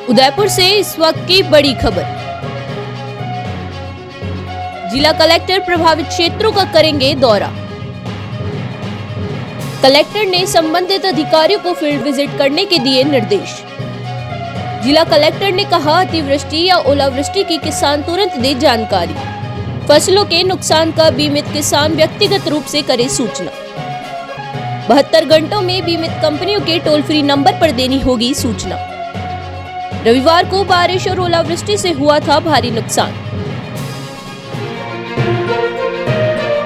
उदयपुर से इस वक्त की बड़ी खबर। जिला कलेक्टर प्रभावित क्षेत्रों का करेंगे दौरा। कलेक्टर ने संबंधित अधिकारियों को फील्ड विजिट करने के दिए निर्देश। जिला कलेक्टर ने कहा, अतिवृष्टि या ओलावृष्टि की किसान तुरंत दे जानकारी। फसलों के नुकसान का बीमित किसान व्यक्तिगत रूप से करे सूचना। 72 घंटों में बीमित कंपनियों के टोल फ्री नंबर पर देनी होगी सूचना। रविवार को बारिश और ओलावृष्टि से हुआ था भारी नुकसान।